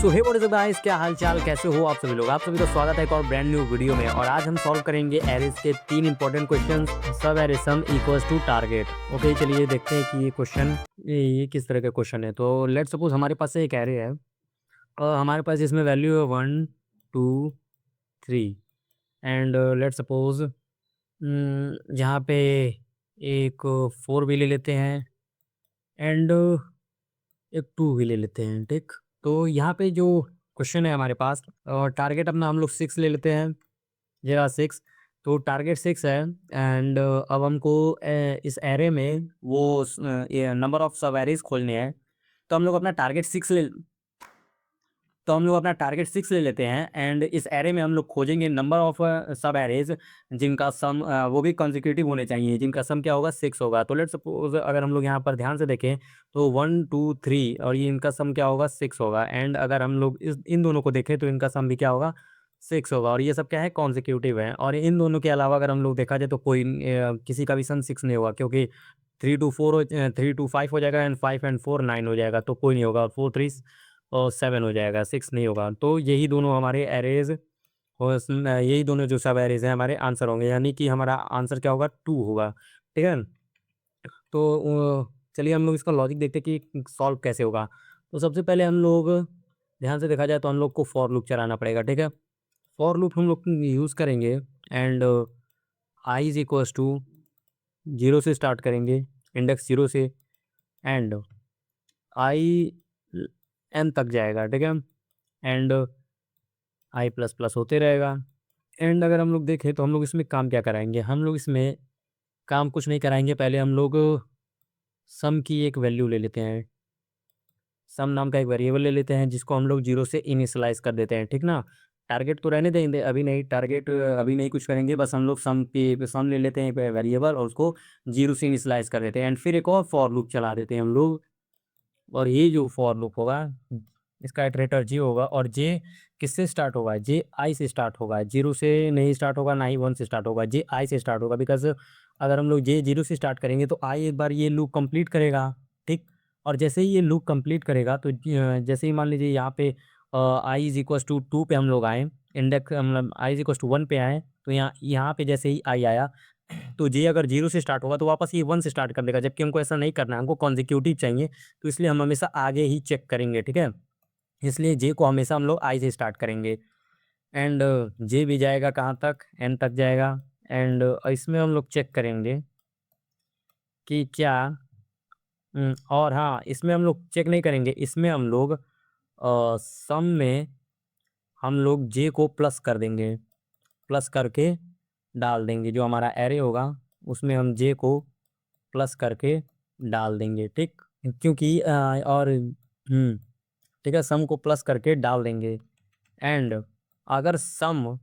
So hey what is up guys, क्या हाल चाल, कैसे हो आप सभी लोग। आप सभी का स्वागत है एक और ब्रांड न्यू वीडियो में। और आज हम सॉल्व करेंगे एरेज के 3 इंपॉर्टेंट क्वेश्चंस। सब array sum equals to target. Okay, चलिए देखते हैं कि ये क्वेश्चन ये किस तरह का क्वेश्चन है। तो लेट सपोज हमारे पास एक एरे है और हमारे पास इसमें वैल्यू है 1 2 3 एंड लेट सपोज यहाँ पे एक 4 भी ले लेते हैं एंड एक 2 भी ले लेते हैं। ठीक, तो यहाँ पे जो क्वेश्चन है हमारे पास, और टारगेट अपना हम लोग 6 ले लेते हैं। ये 6, तो टारगेट 6 है एंड अब हमको इस एरे में वो नंबर ऑफ सब एरेज खोलने हैं। तो हम लोग अपना टारगेट 6 ले लेते हैं एंड इस एरे में हम लोग खोजेंगे नंबर ऑफ सब एरेज जिनका सम वो भी कॉन्जिक्यूटिव होने चाहिए, जिनका सम क्या होगा 6 होगा। तो लेट सपोज अगर हम लोग यहाँ पर ध्यान से देखें तो 1 2 3 और ये इनका सम क्या होगा 6 होगा। एंड अगर हम लोग इन दोनों को देखें तो इनका सम भी क्या होगा 6 होगा। और ये सब क्या है कॉन्जिक्यूटिव है। और इन दोनों के अलावा अगर हम लोग देखा जाए तो कोई किसी का भी सम 6 नहीं होगा, क्योंकि 3 टू 5 हो जाएगा एंड 5 एंड 4 9 हो जाएगा, तो कोई नहीं होगा। 4 3 और 7 हो जाएगा, 6 नहीं होगा। तो यही दोनों हमारे एरेज और यही दोनों जो सब एरेज हैं हमारे आंसर होंगे, यानी कि हमारा आंसर क्या होगा 2 होगा। ठीक है, तो चलिए हम लोग इसका लॉजिक देखते हैं कि सॉल्व कैसे होगा। तो सबसे पहले हम लोग ध्यान से देखा जाए तो हम लोग को फॉर लूप चलाना पड़ेगा। ठीक है, फॉर लूप हम लोग यूज़ करेंगे and I is equals to 0 से स्टार्ट करेंगे, इंडेक्स 0 से एंड आई एन तक जाएगा। ठीक है, एंड आई प्लस प्लस होते रहेगा। एंड अगर हम लोग देखें तो हम लोग इसमें काम क्या कराएंगे, हम लोग इसमें काम कुछ नहीं कराएंगे। पहले हम लोग सम की एक वैल्यू ले लेते हैं, सम नाम का एक वेरिएबल ले लेते हैं जिसको हम लोग 0 से इनिशियलाइज कर देते हैं। ठीक ना, टारगेट तो रहने देंगे, अभी नहीं टारगेट अभी नहीं कुछ करेंगे, बस हम लोग सम ले लेते हैं वेरिएबल और उसको 0 से इनिशियलाइज कर देते हैं। एंड फिर एक और फॉर लूप चला देते हैं हम लोग। और ये जो फॉर लूप होगा इसका इटरेटर जे होगा, और जे किससे स्टार्ट होगा, जे आई से स्टार्ट होगा, 0 से नहीं स्टार्ट होगा, ना ही 1 से स्टार्ट होगा, जे आई से स्टार्ट होगा। बिकॉज अगर हम लोग जे 0 से स्टार्ट करेंगे तो आई एक बार ये लूप कंप्लीट करेगा। ठीक, और जैसे ही ये लूप कंप्लीट करेगा तो जैसे ही मान लीजिए यहाँ पे आई इज इक्वस टू 2 पे हम लोग आए, इंडेक्स मतलब आई इज इक्वस टू 1 पे आए, तो यहाँ पे जैसे ही आई आया तो जे अगर 0 से स्टार्ट होगा तो वापस ये 1 से स्टार्ट कर देगा, जबकि हमको ऐसा नहीं करना है, हमको कॉन्जिक्यूटिव चाहिए। तो इसलिए हम हमेशा आगे ही चेक करेंगे। ठीक है, इसलिए जे को हमेशा हम लोग आई से स्टार्ट करेंगे एंड जे भी जाएगा कहाँ तक, एन तक जाएगा। एंड इसमें हम लोग चेक करेंगे कि क्या और हाँ, इसमें हम लोग चेक नहीं करेंगे, इसमें हम लोग सम में हम लोग जे को प्लस कर देंगे, प्लस करके डाल देंगे। जो हमारा एरे होगा उसमें हम जे को प्लस करके डाल देंगे। ठीक, क्योंकि ठीक है, सम को प्लस करके डाल देंगे। एंड अगर सम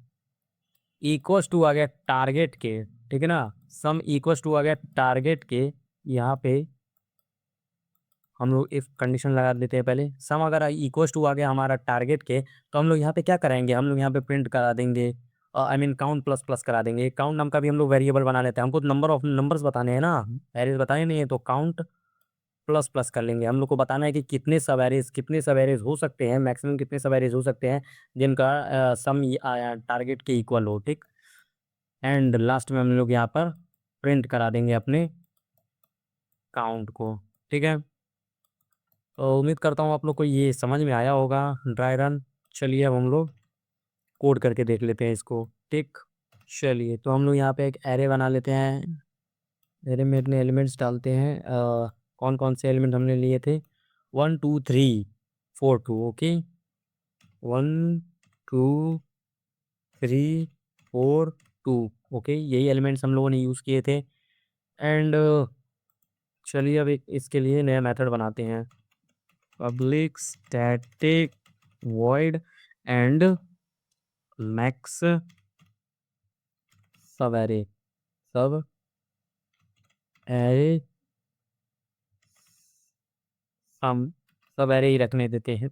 इक्वस टू आ गया टारगेट के, ठीक है ना, सम इक्वस टू आ गया टारगेट के, यहाँ पे हम लोग इफ कंडीशन लगा देते हैं। पहले सम अगर इक्वस टू आ गया हमारा टारगेट के, तो हम लोग यहाँ पे क्या कराएंगे, हम लोग यहाँ पे प्रिंट करा देंगे, I mean count plus plus करा देंगे। काउंट नाम का भी हम लोग वेरिएबल बना लेते हैं, हमको नंबर ऑफ नंबर्स बताने हैं ना, एरेज बताने नहीं है, तो काउंट प्लस प्लस कर लेंगे। हम लोग को बताना है कि कितने सब एरेज हो सकते हैं, मैक्सिमम कितने सब एरेज हो सकते हैं जिनका सम टारगेट के इक्वल हो। ठीक, एंड लास्ट में हम लोग यहाँ पर प्रिंट करा देंगे अपने काउंट को। ठीक है, तो उम्मीद करता हूँ आप लोग को ये समझ में आया होगा ड्राई रन। चलिए अब हम लोग कोड करके देख लेते हैं इसको। ठीक, चलिए तो हम लोग यहाँ पे एक एरे बना लेते हैं। एरे में अपने एलिमेंट्स डालते हैं, कौन कौन से एलिमेंट हमने लिए थे, 1 2 3 4 2। ओके, 1 2 3 4 2। ओके, यही एलिमेंट्स हम लोगों ने यूज़ किए थे। एंड चलिए अब इसके लिए नया मेथड बनाते हैं, public static void and max सब एरे, सब एरे हम सब एरे ही रखने देते हैं।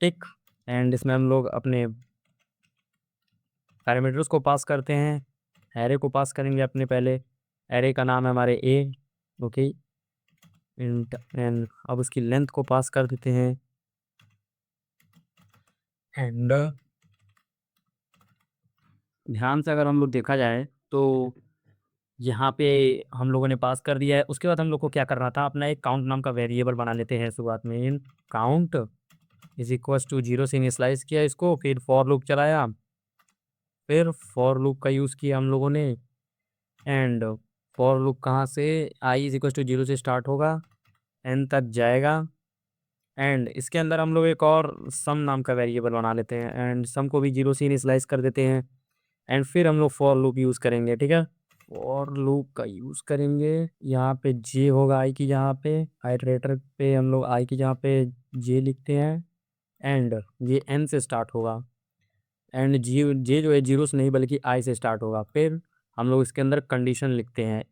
टिक, एंड इसमें हम लोग अपने पैरामीटर्स को पास करते हैं। एरे को पास करेंगे अपने, पहले एरे का नाम है हमारे ए। ओके, एंड अब उसकी लेंथ को पास कर देते हैं एंड ध्यान से अगर हम लोग देखा जाए तो यहाँ पे हम लोगों ने पास कर दिया है। उसके बाद हम लोग को क्या करना था, अपना एक काउंट नाम का वेरिएबल बना लेते हैं शुरुआत में। इन काउंट इज इक्वल्स टू 0 से इनिशियलाइज किया इसको, फिर फॉर लूप चलाया, फिर फॉर लूप का यूज़ किया हम लोगों ने। एंड फॉर लूप कहाँ से, आई इज इक्वल्स टू 0 से स्टार्ट होगा, एन तक जाएगा। एंड इसके अंदर हम लोग एक और सम नाम का वेरिएबल बना लेते हैं, एंड सम को भी 0 से इनिशियलाइज कर देते हैं। एंड फिर हम लोग फॉर लूप यूज़ करेंगे, ठीक है। फॉर लूप का यूज़ करेंगे, यहाँ पे जे होगा आई की जहाँ पे, आइटरेटर पे हम लोग आई की जहाँ पे जे लिखते हैं। एंड ये एन से स्टार्ट होगा, एंड जी जे जो है 0 से नहीं बल्कि आई से स्टार्ट होगा। फिर हम लोग इसके अंदर कंडीशन लिखते हैं।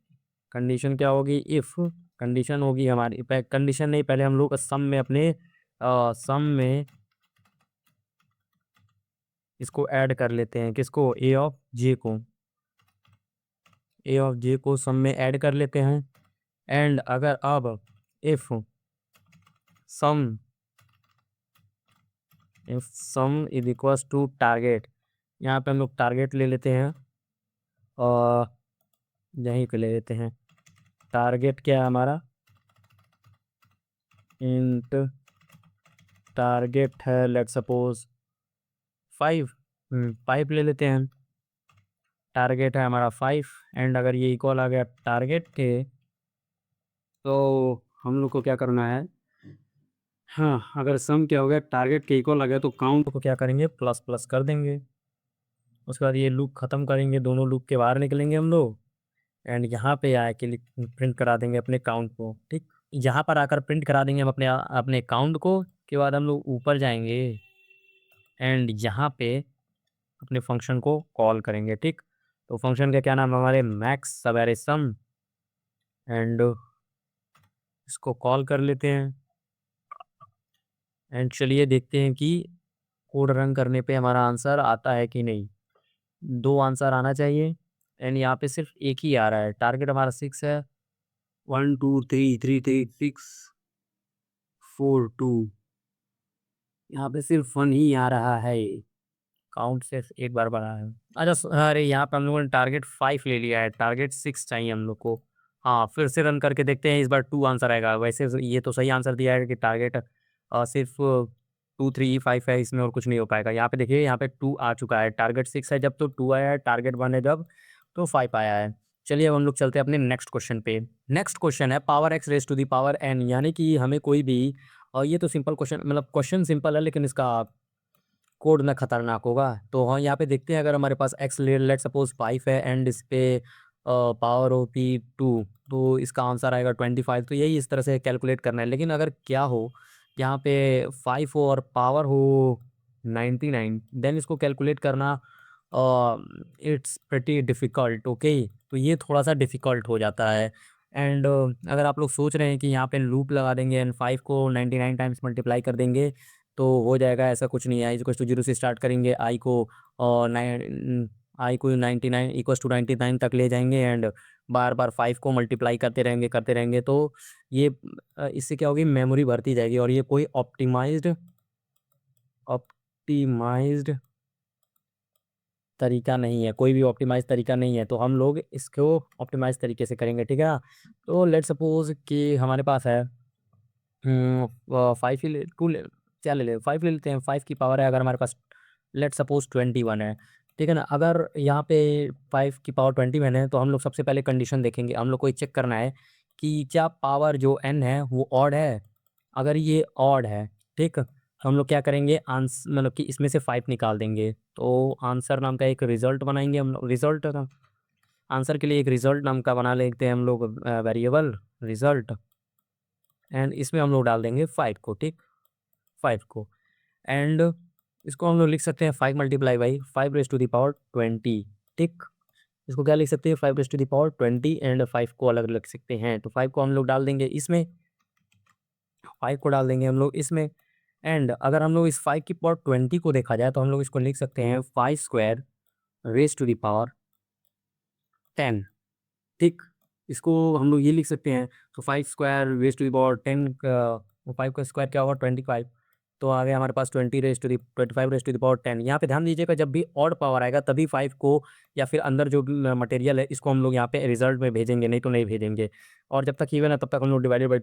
कंडीशन क्या होगी, इफ़ कंडीशन होगी हमारी, कंडीशन नहीं, पहले हम लोग सम में अपने सम में इसको ऐड कर लेते हैं, किसको, ए ऑफ जे को, ए ऑफ जे को सम में ऐड कर लेते हैं। एंड अगर अब if sum if sum is equals to target, यहाँ पे हम लोग टारगेट ले लेते हैं और यहीं पे ले लेते हैं। टारगेट क्या है हमारा, इंट टारगेट है, लेट सपोज 5, 5 ले लेते हैं। टारगेट है हमारा 5, एंड अगर ये इक्वल आ गया टारगेट के, तो हम लोग को क्या करना है, हाँ, अगर सम क्या हो गया टारगेट के इक्वल आ गया तो काउंट को क्या करेंगे, प्लस प्लस कर देंगे। उसके बाद ये लूप ख़त्म करेंगे, दोनों लूप के बाहर निकलेंगे हम लोग, एंड यहाँ पे आके प्रिंट करा देंगे अपने काउंट को, ठीक। यहाँ पर आकर प्रिंट करा देंगे हम अपने अपने काउंट को। के बाद हम लोग ऊपर जाएंगे एंड यहाँ पे अपने फंक्शन को कॉल करेंगे, ठीक। तो फंक्शन का क्या नाम है, हमारे मैक्स सवेरे सम, एंड इसको कॉल कर लेते हैं। एंड चलिए देखते हैं कि कोड रन करने पे हमारा आंसर आता है कि नहीं। 2 आंसर आना चाहिए, एंड यहाँ पे सिर्फ एक ही आ रहा है। टारगेट हमारा 6 है, 1 2 3 3 3 6 4 2, यहाँ पे सिर्फ 1 ही आ रहा है। काउंट से एक बार बढ़ा है। अच्छा अरे यहाँ पे हम लोगों ने टारगेट 5 ले लिया है, टारगेट 6 चाहिए हम लोग को। हाँ, फिर से रन करके देखते हैं, इस बार 2 आंसर आएगा। वैसे ये तो सही आंसर दिया है कि टारगेट सिर्फ 2 3 5 है, इसमें और कुछ नहीं हो पाएगा। यहाँ पे देखिए, यहाँ पे 2 आ चुका है, टारगेट 6 है जब तो 2 आया है, टारगेट 1 है जब तो 5 आया है। चलिए अब हम लोग चलते हैं अपने नेक्स्ट क्वेश्चन पे। नेक्स्ट क्वेश्चन है power x raise to the power n, यानी कि हमें कोई भी, और ये तो सिंपल क्वेश्चन, मतलब क्वेश्चन सिंपल है लेकिन इसका कोड ना खतरनाक होगा। तो हाँ, यहाँ पे देखते हैं, अगर हमारे पास एक्स लेट सपोज 5 है एंड इस पे पावर ओ पी 2, तो इसका आंसर आएगा 25। तो यही इस तरह से कैलकुलेट करना है। लेकिन अगर क्या हो, यहाँ पे 5 हो और पावर हो 99, देन इसको कैलकुलेट करना इट्स प्रेटी डिफ़िकल्ट, ओके। तो ये थोड़ा सा डिफ़िकल्ट हो जाता है। एंड अगर आप लोग सोच रहे हैं कि यहाँ पे लूप लगा देंगे एंड 5 को 99 टाइम्स मल्टीप्लाई कर देंगे तो हो जाएगा, ऐसा कुछ नहीं है। आई इक्वल्स टू 0 से स्टार्ट करेंगे, आई को आई को 99 इक्वल्स टू 99 तक ले जाएंगे, एंड बार बार 5 को मल्टीप्लाई करते रहेंगे। तो ये इससे क्या होगी, मेमोरी बढ़ती जाएगी, और ये कोई ऑप्टिमाइज्ड तरीका नहीं है, कोई भी ऑप्टिमाइज़ तरीका नहीं है। तो हम लोग इसको ऑप्टिमाइज़ तरीके से करेंगे, ठीक है ना। तो लेट्स सपोज़ कि हमारे पास है 5 ही ले 2 ले, क्या ले 5 ले लेते हैं। 5 की पावर है अगर हमारे पास, लेट्स सपोज़ 21 है, ठीक है ना। अगर यहाँ पे 5 की पावर 21 है तो हम लोग सबसे पहले कंडीशन देखेंगे। हम लोग को ये चेक करना है कि क्या पावर जो n है वो ऑड है। अगर ये ऑड है, ठीक, तो हम लोग क्या करेंगे, मतलब कि इसमें से 5 निकाल देंगे। तो आंसर नाम का एक रिज़ल्ट बनाएँगे हम लोग, रिज़ल्ट ना, आंसर के लिए एक रिज़ल्ट नाम का बना लेते हैं हम लोग वेरिएबल रिज़ल्ट, एंड इसमें हम लोग डाल देंगे 5 को, ठीक, 5 को। एंड इसको हम लोग लिख सकते हैं 5 multiply by 5 raise to the power 20, ठीक। इसको क्या लिख सकते हैं, 5 raise to the power 20, and 5 को अलग लिख सकते हैं। तो 5 को हम लोग डाल देंगे इसमें, 5 को डाल देंगे हम लोग इसमें। एंड अगर हम लोग इस 5 की पावर 20 को देखा जाए तो हम लोग इसको लिख सकते हैं 5 square raise to the power 10, ठीक। इसको हम लोग ये लिख सकते हैं, तो 5 square raise to the power 10 का 5 का स्क्वायर क्या होगा 25, तो आ गया हमारे पास 25 रेज़ टू द पावर 10। यहाँ पे ध्यान दीजिएगा, जब भी ऑड पावर आएगा तभी 5 को या फिर अंदर जो मटेरियल है इसको हम लोग यहाँ पे रिजल्ट में भेजेंगे, नहीं तो नहीं भेजेंगे। और जब तक इवन है तब तक हम लोग डिवाइडेड बाई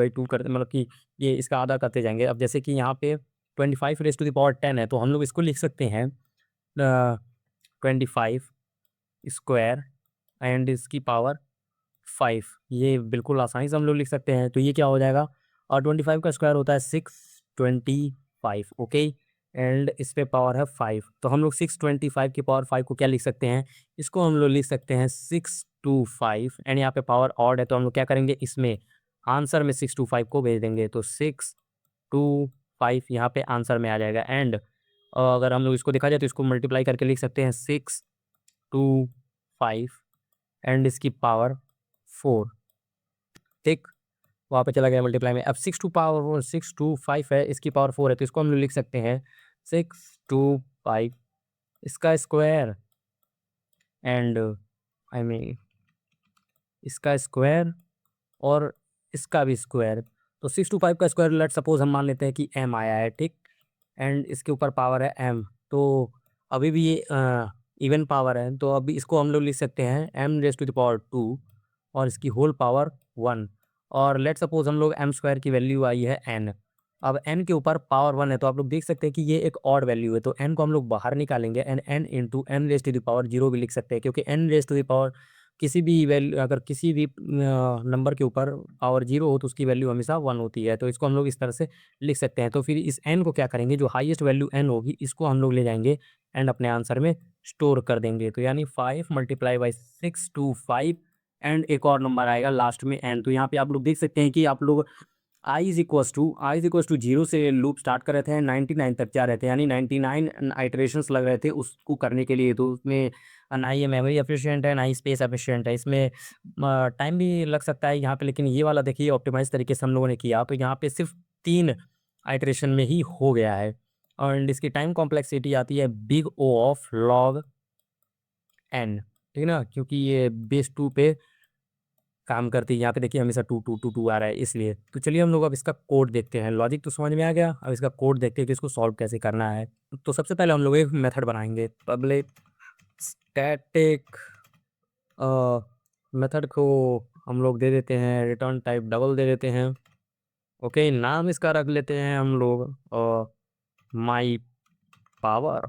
2 करते, मतलब कि ये इसका आधा करते जाएंगे। अब जैसे कि यहाँ पे 25 रेज़ टू द पावर 10 है, तो हम लोग इसको लिख सकते हैं 25 स्क्वायर एंड इसकी पावर 5। ये बिल्कुल आसानी से हम लोग लिख सकते हैं। तो ये क्या हो जाएगा, और 25 का स्क्वायर होता है 625, ओके, एंड इस पे पावर है 5। तो हम लोग 625 की पावर 5 को क्या लिख सकते हैं, इसको हम लोग लिख सकते हैं 625, एंड यहाँ पे पावर ऑड है तो हम लोग क्या करेंगे, इसमें आंसर में 625 को भेज देंगे। तो 625 यहाँ पे आंसर में आ जाएगा। एंड अगर हम लोग इसको देखा जाए तो इसको मल्टीप्लाई करके लिख सकते हैं 625 एंड इसकी पावर 4, ठीक, वहाँ पे चला गया मल्टीप्लाई में। अब 625 है, इसकी पावर 4 है, तो इसको हम लोग लिख सकते हैं 625 इसका स्क्वायर एंड आई मीन इसका स्क्वायर और इसका भी स्क्वायर। तो 625 का स्क्वायर लेट सपोज हम मान लेते हैं कि m आया है, ठीक, एंड इसके ऊपर पावर है m। तो अभी भी ये इवन पावर है, तो अभी इसको हम लोग लिख सकते हैं m⁻², और इसकी होल पावर 1। और लेट सपोज हम लोग m स्क्वायर की वैल्यू आई है n। अब n के ऊपर पावर 1 है, तो आप लोग देख सकते हैं कि ये एक ऑड वैल्यू है, तो n को हम लोग बाहर निकालेंगे एंड n इंटू n⁻0 भी लिख सकते हैं, क्योंकि n⁻, किसी भी वैल्यू, अगर किसी भी नंबर के ऊपर पावर 0 हो तो उसकी वैल्यू हमेशा 1 होती है। तो इसको हम लोग इस तरह से लिख सकते हैं। तो फिर इस n को क्या करेंगे, जो हाईएस्ट वैल्यू n होगी इसको हम लोग ले जाएंगे एंड अपने आंसर में स्टोर कर देंगे। तो यानी 5 मल्टीप्लाई बाई 625 एंड एक और नंबर आएगा लास्ट में n। तो यहाँ पे आप लोग देख सकते हैं कि आप लोग i इज़ इक्वल्स टू 0 से लूप स्टार्ट कर रहे थे, 99 तक जा रहे थे, यानी 99 आइटरेशंस लग रहे थे उसको करने के लिए। तो उसमें ना ही ये मेमोरी एफिशिएंट है, ना ही स्पेस एफिशिएंट है, इसमें टाइम भी लग सकता है यहाँ पे। लेकिन ये वाला देखिए ऑप्टिमाइज़ तरीके से हम लोगों ने किया, तो यहाँ पे सिर्फ 3 आइटरेशन में ही हो गया है। और इसकी टाइम कॉम्प्लेक्सिटी आती है big O of log n, ठीक है ना, क्योंकि ये बेस 2 पे काम करती है। यहाँ पे देखिए हमेशा 2 आ रहा है इसलिए। तो चलिए हम लोग अब इसका कोड देखते हैं। लॉजिक तो समझ में आ गया, अब इसका कोड देखते हैं कि इसको सॉल्व कैसे करना है। तो सबसे पहले हम लोग एक मेथड बनाएंगे, पब्लिक स्टैटिक मेथड को हम लोग दे देते हैं रिटर्न टाइप डबल दे देते हैं, ओके। नाम इसका रख लेते हैं हम लोग माई पावर,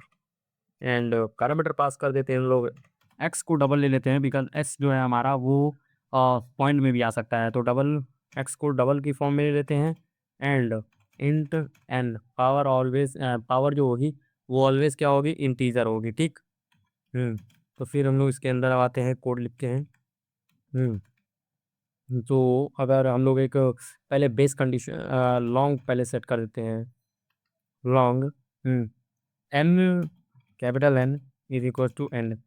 एंड पैरामीटर पास कर देते हैं हम लोग। एक्स को डबल ले लेते हैं, बिकॉज एक्स जो है हमारा वो पॉइंट में भी आ सकता है, तो डबल एक्स को डबल की फॉर्म में ले लेते हैं। And int n, power always, power जो होगी वो ऑलवेज क्या होगी, इंटीजर होगी, ठीक। तो फिर हम लोग इसके अंदर आते हैं, कोड लिखते हैं। तो अगर हम लोग एक पहले बेस कंडीशन लॉन्ग पहले सेट कर देते हैं, long n, capital n is equal to n,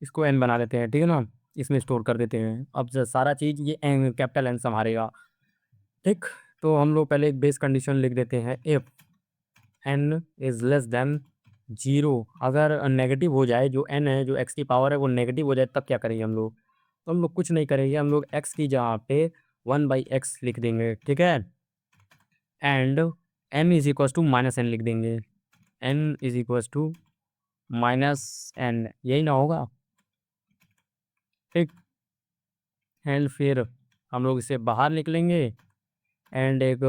इसको एन बना लेते हैं, ठीक है ना, इसमें स्टोर कर देते हैं। अब सारा चीज़ ये एन कैपिटल एन संभालेगा, ठीक। तो हम लोग पहले एक बेस कंडीशन लिख देते हैं, if n is less than 0। अगर नेगेटिव हो जाए, जो एन है, जो एक्स की पावर है वो नेगेटिव हो जाए, तब क्या करेंगे हम लोग, तो हम लोग कुछ नहीं करेंगे, हम लोग एक्स की जगह पे 1/x लिख देंगे, ठीक है। And n is equals to minus n लिख देंगे, n is equals to minus n, यही ना होगा, ठीक। एंड फिर हम लोग इसे बाहर निकलेंगे एंड एक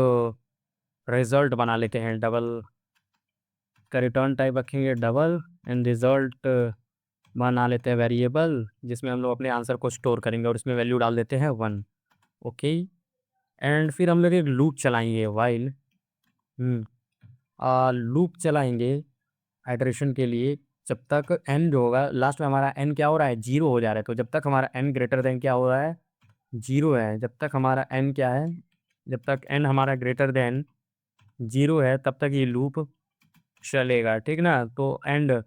रिज़ल्ट बना लेते हैं, डबल का रिटर्न टाइप रखेंगे डबल, एंड रिज़ल्ट बना लेते हैं वेरिएबल, जिसमें हम लोग अपने आंसर को स्टोर करेंगे और इसमें वैल्यू डाल देते हैं 1, ओके। एंड फिर हम लोग एक लूप चलाएंगे, वाइल लूप चलाएंगे आइटरेशन के लिए, जब तक n जो होगा लास्ट में हमारा n क्या हो रहा है, 0 हो जा रहा है। तो जब तक हमारा n ग्रेटर देन क्या हो रहा है, 0 है, जब तक हमारा n क्या है, जब तक n हमारा ग्रेटर देन 0 है तब तक ये लूप चलेगा, ठीक ना। तो एंड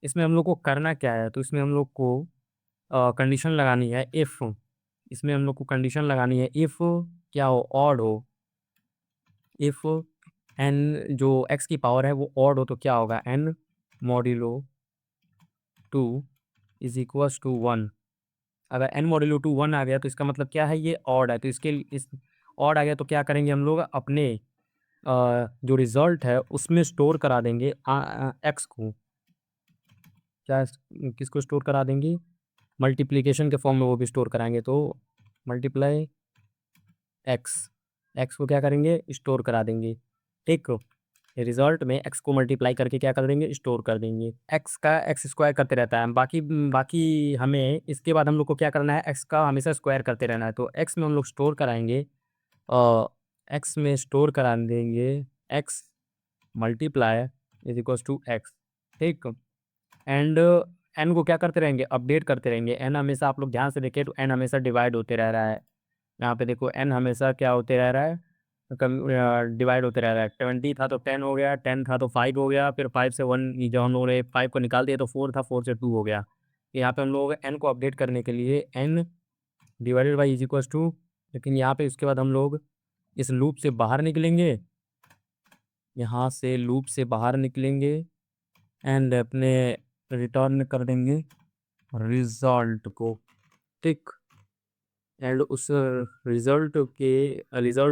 इसमें हम लोग को करना क्या है, तो इसमें हम लोग को कंडीशन लगानी है, इफ़, इसमें हम लोग को कंडीशन लगानी है इफ़ क्या हो, ऑड हो। इफ़ n जो x की पावर है वो ऑड हो तो क्या होगा, n modulo 2 is equals to 1। अगर n मॉड्यूलो 2 1 आ गया तो इसका मतलब क्या है, ये ऑड है। तो इसके इस ऑड आ गया तो क्या करेंगे हम लोग, अपने जो रिजल्ट है उसमें स्टोर करा देंगे एक्स को। क्या किसको स्टोर करा देंगे? मल्टीप्लिकेशन के फॉर्म में वो भी स्टोर कराएंगे, तो मल्टीप्लाई एक्स, एक्स को क्या करेंगे? स्टोर करा देंगे। ठीक, रिजल्ट में एक्स को मल्टीप्लाई करके क्या कर देंगे? स्टोर कर देंगे। एक्स का एक्स स्क्वायर करते रहता है, बाकी बाकी हमें इसके बाद हम लोग को क्या करना है? एक्स का हमेशा स्क्वायर करते रहना है। तो एक्स में हम लोग स्टोर कराएंगे, एक्स में स्टोर करा देंगे x multiply is equals to x. ठीक, एंड एन को क्या करते रहेंगे? अपडेट करते रहेंगे। एन हमेशा, आप लोग ध्यान से देखें तो एन हमेशा डिवाइड होते रह रहा है। यहाँ पे देखो एन हमेशा क्या होते रह रहा है? कम डिवाइड होते रह रहा है। 20 था तो 10 हो गया, 10 था तो 5 हो गया, फिर 5 से 1 जब हम लोगों ने 5 को निकाल दिया तो 4 था, 4 से 2 हो गया। यहाँ पे हम लोग एन को अपडेट करने के लिए n divided by is equals to, लेकिन यहाँ पे उसके बाद हम लोग इस लूप से बाहर निकलेंगे, यहाँ से लूप से बाहर निकलेंगे एंड अपने रिटर्न कर देंगे रिजल्ट को। ठीक, एंड उस रिजल्ट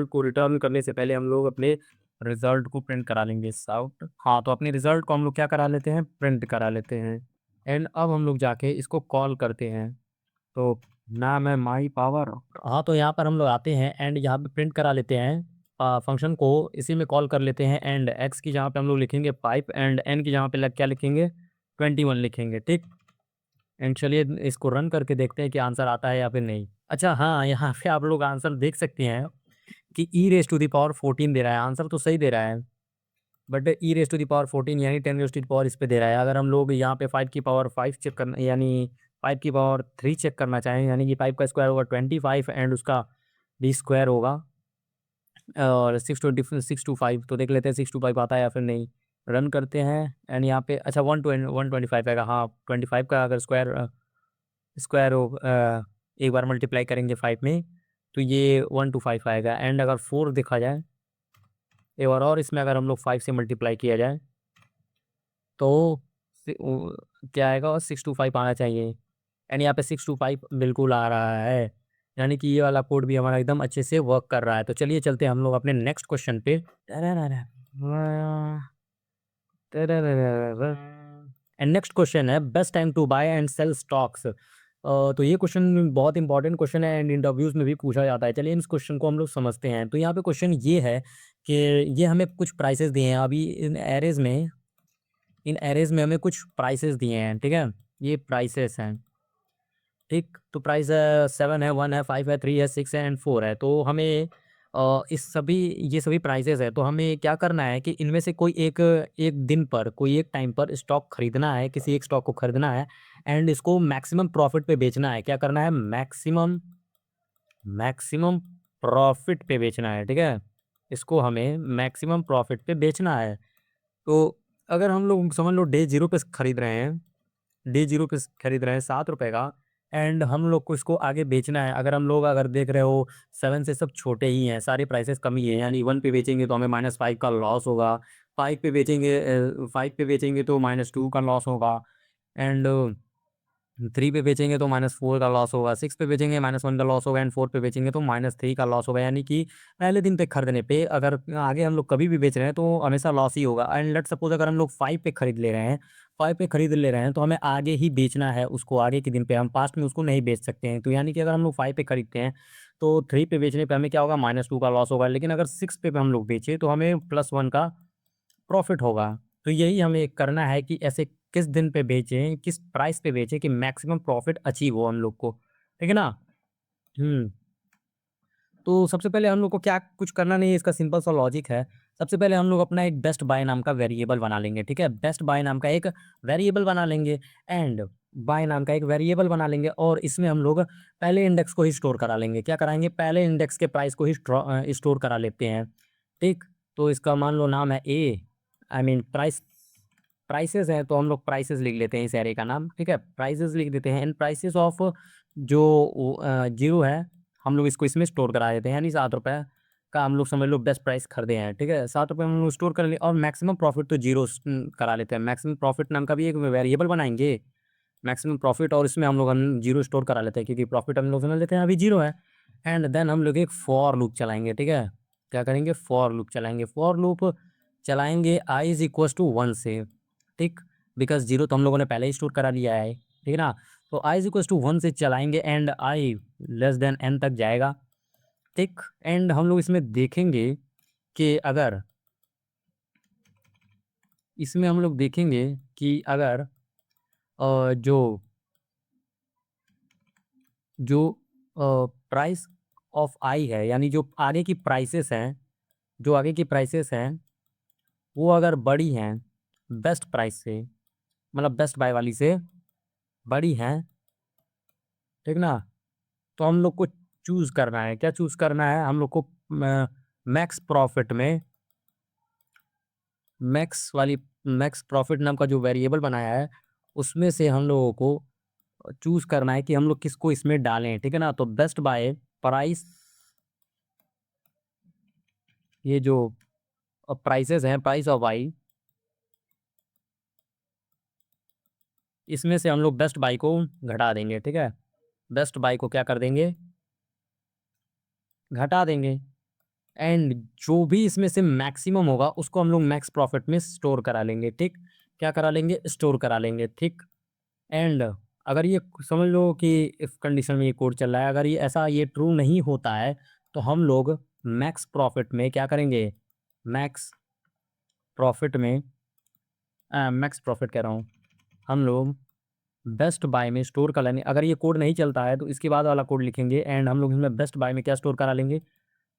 को रिटर्न करने से पहले हम लोग अपने रिजल्ट को प्रिंट करा लेंगे साउट। हाँ, तो अपने रिजल्ट को हम लोग क्या करा लेते हैं? प्रिंट करा लेते हैं। एंड अब हम लोग जाके इसको कॉल करते हैं। तो नाम है माई पावर। हाँ, तो यहाँ पर हम लोग आते हैं एंड यहाँ पे प्रिंट करा लेते हैं फंक्शन को, इसी में कॉल कर लेते हैं। एंड एक्स की जहाँ पे हम लोग लिखेंगे 5 एंड एन की जहाँ पे क्या लिखेंगे? 21 लिखेंगे। ठीक, एंड चलिए इसको रन करके देखते हैं कि आंसर आता है या फिर नहीं। अच्छा हाँ, यहाँ पे आप लोग आंसर देख सकते हैं कि e raise to the power 14 दे रहा है। आंसर तो सही दे रहा है, but e raise to the power 14 यानी 10 रेस टू द पावर इस पे दे रहा है। अगर हम लोग यहाँ पे 5 की पावर 5 चेक करना, यानी 5 की पावर 3 चेक करना चाहें, यानी कि 5 का स्क्वायर होगा 25 एंड उसका डी स्क्वायर होगा और 625, तो देख लेते हैं 625 आता है या फिर नहीं। रन करते हैं एंड यहाँ पे अच्छा 125 आएगा। हाँ, 25 का अगर स्क्वायर स्क्वायर हो एक बार मल्टीप्लाई करेंगे 5 में तो ये 125 आएगा। एंड अगर 4 देखा जाए एक बार और इसमें अगर हम लोग 5 से मल्टीप्लाई किया जाए तो क्या आएगा? 625 आना चाहिए। एंड यहाँ पे 625 बिल्कुल आ रहा है, यानी कि ये वाला कोड भी हमारा एकदम अच्छे से वर्क कर रहा है। तो चलिए चलते हैं हम लोग अपने नेक्स्ट क्वेश्चन पे। एंड नेक्स्ट क्वेश्चन है best time to buy and sell stocks. तो ये क्वेश्चन बहुत इंपॉर्टेंट क्वेश्चन है एंड इंटरव्यूज में भी पूछा जाता है। चलिए इस क्वेश्चन को हम लोग समझते हैं। तो यहाँ पे क्वेश्चन ये है कि ये हमें कुछ प्राइसेस दिए हैं अभी इन एरेज में हमें कुछ प्राइसेस दिए हैं। ठीक है, ये प्राइसेस हैं। ठीक, तो प्राइस है 7 है, 1 है, 5 है, 3 है, 6 है एंड 4 है। तो हमें इस सभी ये सभी प्राइसेस है, तो हमें क्या करना है कि इनमें से कोई एक एक दिन पर, कोई एक टाइम पर स्टॉक खरीदना है, किसी एक स्टॉक को खरीदना है एंड इसको मैक्सिमम प्रॉफिट पे बेचना है। क्या करना है? मैक्सिमम मैक्सिमम प्रॉफिट पे बेचना है। ठीक है, इसको हमें मैक्सिमम प्रॉफिट पे बेचना है। तो अगर हम लोग समझ लो डे 0 पे खरीद रहे हैं, डे 0 पे खरीद रहे हैं 7 रुपए का एंड हम लोग को इसको आगे बेचना है। अगर हम लोग अगर देख रहे हो 7 से सब छोटे ही हैं, सारे प्राइसेस कम ही है, यानी 1 पे बेचेंगे तो हमें -5 का लॉस होगा, 5 पे बेचेंगे तो -2 का लॉस होगा एंड 3 पे बेचेंगे तो -4 का लॉस होगा, 6 पे बेचेंगे -1 का लॉस होगा एंड 4 पे बेचेंगे तो -3 का लॉस होगा। यानी कि पहले दिन पे खरीदने पे अगर आगे हम लोग कभी भी बेच रहे हैं तो हमेशा लॉस ही होगा। एंड लेट्स सपोज अगर हम लोग 5 पे खरीद ले रहे हैं, 5 पे खरीद ले रहे हैं तो हमें आगे ही बेचना है उसको, आगे के दिन पे, हम पास्ट में उसको नहीं बेच सकते हैं। तो यानी कि अगर हम लोग 5 पे खरीदते हैं तो 3 पे बेचने पे हमें क्या होगा? -2 का लॉस होगा, लेकिन अगर 6 पे हम लोग बेचे तो हमें +1 का प्रॉफिट होगा। तो यही हमें करना है कि ऐसे किस दिन पे बेचें, किस प्राइस पे बेचें कि मैक्सिमम प्रॉफिट अचीव हो हम लोग को। ठीक है ना? हुँ। तो सबसे पहले हम लोग को क्या कुछ करना नहीं है, इसका सिंपल सा लॉजिक है। सबसे पहले हम लोग अपना एक बेस्ट बाय नाम का वेरिएबल बना लेंगे। ठीक है? बेस्ट बाय नाम का एक वेरिएबल बना लेंगे एंड बाय नाम का एक वेरिएबल बना लेंगे और इसमें हम लोग पहले इंडेक्स को ही स्टोर करा लेंगे। क्या कराएँगे? पहले इंडेक्स के प्राइस को ही स्टोर करा लेते हैं। ठीक? तो इसका मान लो नाम है ए, आई मीन प्राइसेज़ है तो हम लोग प्राइसेज़ लिख लेते हैं इस एरे का नाम। ठीक है? प्राइसेज़ लिख देते हैं एंड प्राइसेज़ ऑफ जो 0 है, हम लोग इसको इसमें स्टोर करा देते हैं, यानी ₹7 का हम लोग समझ लो बेस्ट प्राइस खरीदे हैं। ठीक है? ₹7 हम लोग स्टोर कर लिए और मैक्सिमम प्रॉफिट तो 0 करा लेते हैं। मैक्सिमम प्रॉफिट नाम का भी एक वेरिएबल बनाएँगे, मैक्सिमम प्रॉफिट, और इसमें हम 0 स्टोर करा लेते हैं क्योंकि प्रॉफिट हम लोग समझ लेते हैं अभी 0 है। एंड देन हम लोग एक फॉर लूप चलाएँगे। ठीक है? क्या करेंगे, फॉर लूप चलाएंगे। फॉर लूप चलाएंगे आई इज इक्वल टू 1 से, ठीक, बिकॉज 0 तो हम लोगों ने पहले ही स्टोर करा लिया है, ठीक है ना। तो आई इज इक्वल टू 1 से चलाएंगे and I less than n तक जाएगा, ठीक। एंड हम लोग इसमें देखेंगे कि अगर इसमें हम लोग देखेंगे कि अगर जो जो प्राइस ऑफ आई है, यानी जो आगे की प्राइसेस हैं, जो आगे की प्राइसेस हैं वो अगर बड़ी हैं बेस्ट प्राइस से, मतलब बेस्ट बाय वाली से बड़ी हैं, ठीक ना, तो हम लोग को चूज़ करना है। क्या चूज़ करना है हम लोग को, मैक्स प्रॉफिट में, मैक्स प्रॉफिट नाम का जो वेरिएबल बनाया है उसमें से हम लोगों को चूज़ करना है कि हम लोग किसको इसमें डालें, ठीक है ना। तो बेस्ट बाय प्राइस, ये जो प्राइसेस हैं, प्राइस ऑफ आई, इसमें से हम लोग बेस्ट बाय को घटा देंगे, ठीक है। बेस्ट बाय को क्या कर देंगे, घटा देंगे। एंड जो भी इसमें से मैक्सिमम होगा उसको हम लोग मैक्स प्रॉफिट में स्टोर करा लेंगे, ठीक। क्या करा लेंगे, स्टोर करा लेंगे, ठीक। एंड अगर ये समझ लो कि इफ कंडीशन में ये कोड चल रहा है, अगर ये ऐसा ये ट्रू नहीं होता है तो हम लोग मैक्स प्रॉफिट में क्या करेंगे, मैक्स प्रॉफिट में मैक्स प्रॉफिट कह रहा हूँ, हम लोग बेस्ट बाय में स्टोर कर लेंगे। अगर ये कोड नहीं चलता है तो इसके बाद वाला कोड लिखेंगे एंड हम लोग इसमें बेस्ट बाय में क्या स्टोर करा लेंगे,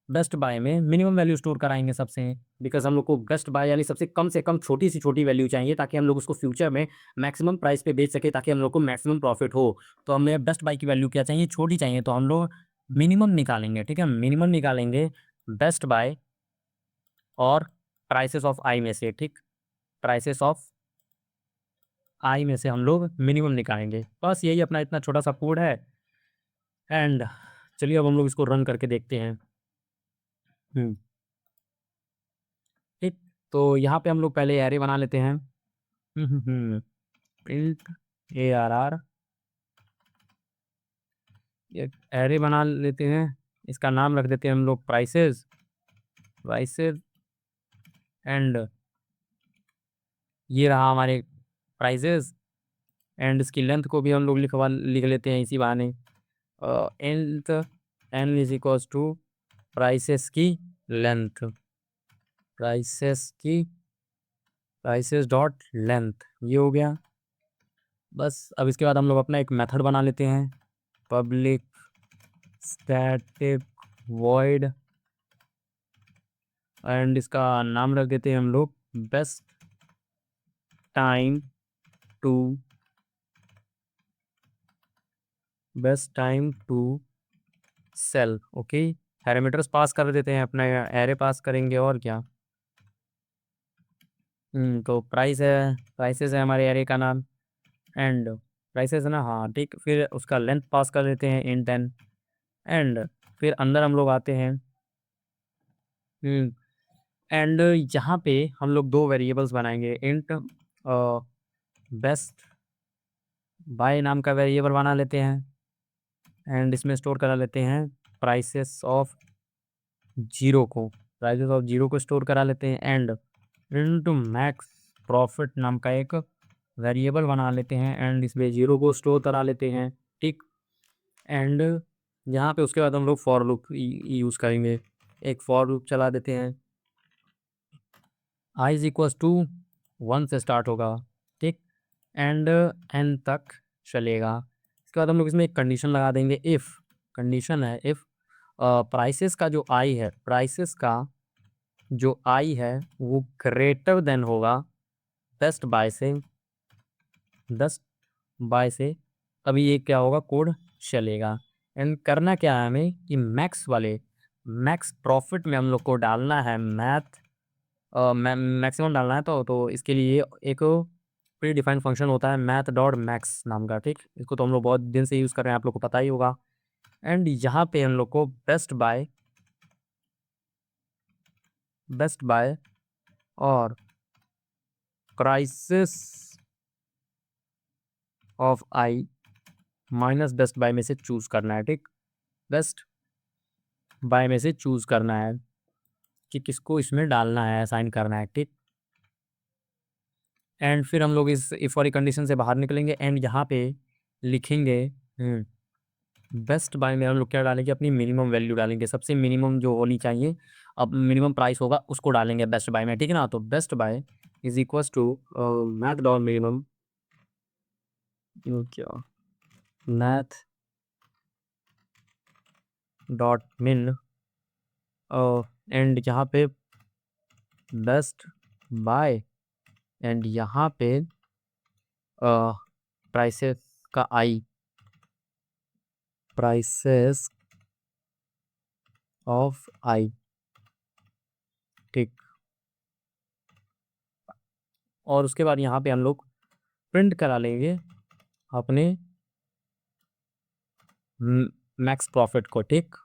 बेस्ट बाय में मिनिमम वैल्यू स्टोर कराएंगे सबसे, बिकॉज हम लोग को बेस्ट बाय यानी सबसे कम से कम छोटी से छोटी वैल्यू चाहिए ताकि हम लोग उसको फ्यूचर में मैक्सिमम प्राइस पे बेच सके, ताकि हम लोग को मैक्सिमम प्रॉफिट हो। तो हमें बेस्ट बाय की वैल्यू क्या चाहिए, छोटी चाहिए, तो हम लोग मिनिमम निकालेंगे, ठीक है, मिनिमम निकालेंगे बेस्ट बाय और प्राइसेस ऑफ आई में से, ठीक, प्राइसेस ऑफ आई में से हम लोग मिनिमम निकालेंगे। बस यही अपना इतना छोटा सा कोड है। एंड चलिए अब हम लोग इसको रन करके देखते हैं। हम्म, ठीक। तो यहाँ पे हम लोग पहले एरे बना लेते हैं। प्रिंट ARR, एक एरे बना लेते हैं। इसका नाम रख देते हैं हम लोग प्राइसेस, प्राइसेस। एंड ये रहा हमारे प्राइसेस। एंड इसकी लेंथ को भी हम लोग लिख लेते हैं इसी बहाने। And n is equals to prices की लेंथ, प्राइसेस की, प्राइसेस डॉट लेंथ, ये हो गया। बस अब इसके बाद हम लोग अपना एक मेथड बना लेते हैं, पब्लिक स्टैटिक वॉइड, एंड इसका नाम रख देते हैं हम लोग best time to, best time to sell, okay. Parameters pass कर देते हैं, अपना एरे पास करेंगे और क्या। तो प्राइस है, प्राइसेस है हमारे एरे का नाम। एंड प्राइसेस है ना, हाँ ठीक। फिर उसका लेंथ पास कर देते हैं इंट एन। एंड फिर अंदर हम लोग आते हैं। एंड यहाँ पे हम लोग दो वेरिएबल्स बनाएंगे, इंट बेस्ट बाय नाम का वेरिएबल बना लेते हैं एंड इसमें स्टोर करा लेते हैं प्राइसेस ऑफ जीरो को, प्राइसेस ऑफ जीरो को स्टोर करा लेते हैं। एंड इंट मैक्स प्रॉफिट नाम का एक वेरिएबल बना लेते हैं एंड इसमें जीरो को स्टोर करा लेते हैं, ठीक। एंड यहाँ पे उसके बाद हम लोग फॉर लूप यूज़ करेंगे, एक फॉर लूप चला देते हैं। आई इज इक्वल्स टू 1 से स्टार्ट होगा, ठीक, एंड एन तक चलेगा। इसके बाद हम लोग इसमें एक कंडीशन लगा देंगे, इफ़ कंडीशन है, इफ़ प्राइसेस का जो आई है, प्राइसेस का जो आई है वो ग्रेटर देन होगा बेस्ट बाय से, 10 बाय से, तभी ये क्या होगा, कोड चलेगा। एंड करना क्या है हमें कि मैक्स वाले, मैक्स प्रॉफिट में हम लोग को डालना है मैक्सिमम डालना है। तो इसके लिए एक प्री डिफाइंड फंक्शन होता है मैथ डॉट मैक्स नाम का, ठीक। इसको तो हम लोग बहुत दिन से यूज़ कर रहे हैं, आप लोग को पता ही होगा। एंड यहाँ पे हम लोग को बेस्ट बाय और prices of I minus best buy में से चूज़ करना है, ठीक। बेस्ट बाय में से चूज़ करना है। कि किसको इसमें डालना है, असाइन करना है, ठीक। एंड फिर हम लोग इस इफ वाली कंडीशन से बाहर निकलेंगे एंड यहाँ पे लिखेंगे बेस्ट बाय में हम लोग क्या डालेंगे, अपनी मिनिमम वैल्यू डालेंगे, सबसे मिनिमम जो होनी चाहिए, अब मिनिमम प्राइस होगा उसको डालेंगे बेस्ट बाय में, ठीक है ना। तो best buy is equals to math dot minimum, क्या मैथ डॉट मिन एंड यहाँ पे बेस्ट बाय एंड यहाँ पे प्राइसेस का आई, प्राइसेस ऑफ आई, ठीक। और उसके बाद यहाँ पे हम लोग प्रिंट करा लेंगे अपने मैक्स प्रॉफिट को, ठीक।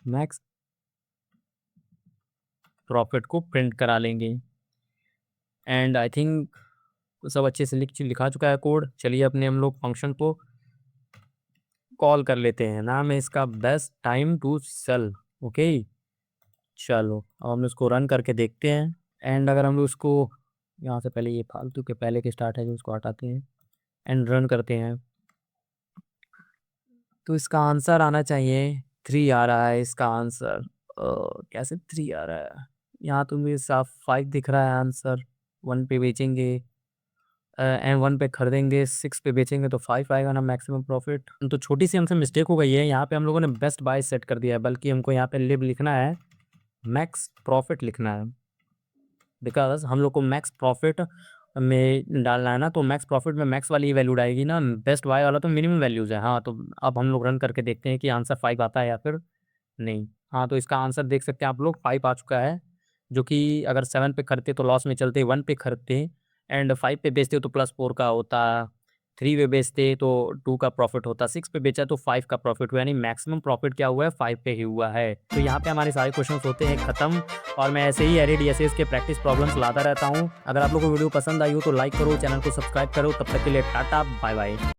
मैक्स प्रॉफिट को प्रिंट करा लेंगे एंड आई थिंक सब अच्छे से लिखा चुका है कोड। चलिए अपने हम लोग फंक्शन को कॉल कर लेते हैं, नाम है इसका best time to sell, okay. चलो अब हम इसको रन करके देखते हैं एंड अगर हम लोग उसको यहाँ से पहले ये फालतू के पहले के स्टार्ट है जो उसको हटाते हैं एंड रन करते हैं, तो इसका आंसर आना चाहिए 3 आ रहा है इसका आंसर। कैसे 3 आ रहा है, यहाँ तो मुझे साफ 5 दिख रहा है आंसर। 1 पे बेचेंगे एंड 1 पे खरीदेंगे, 6 पे बेचेंगे तो 5 आएगा ना मैक्सिमम प्रॉफिट। तो छोटी सी हमसे मिस्टेक हो गई है, यहाँ पे हम लोगों ने बेस्ट बाय सेट कर दिया है, बल्कि हमको यहाँ पे लिव लिखना है, मैक्स प्रॉफिट लिखना है, बिकॉज हम लोग को मैक्स प्रॉफिट में डालना है ना। तो मैक्स प्रॉफिट में मैक्स वाली वैल्यू आएगी ना, बेस्ट बाय वाला तो मिनिमम वैल्यूज़ है। हाँ, तो अब हम लोग रन करके देखते हैं कि आंसर 5 आता है या फिर नहीं। हाँ, तो इसका आंसर देख सकते हैं आप लोग, 5 आ चुका है, जो कि अगर 7 पे खरीदते तो लॉस में चलते, 1 पे खरीदते एंड 5 पे बेचते तो +4 का होता, 3 पे बेचते तो 2 का प्रॉफिट होता, 6 पे बेचा तो 5 का प्रॉफिट हुआ, यानी मैक्सिमम प्रॉफिट क्या हुआ है, 5 पे ही हुआ है। तो यहाँ पे हमारे सारे क्वेश्चंस होते हैं खत्म, और मैं ऐसे ही एरे डीएसएस के प्रैक्टिस प्रॉब्लम्स लाता रहता हूँ। अगर आप लोगों को वीडियो पसंद आई हो तो लाइक करो, चैनल को सब्सक्राइब करो। तब तक के लिए टाटा, बाय बाय।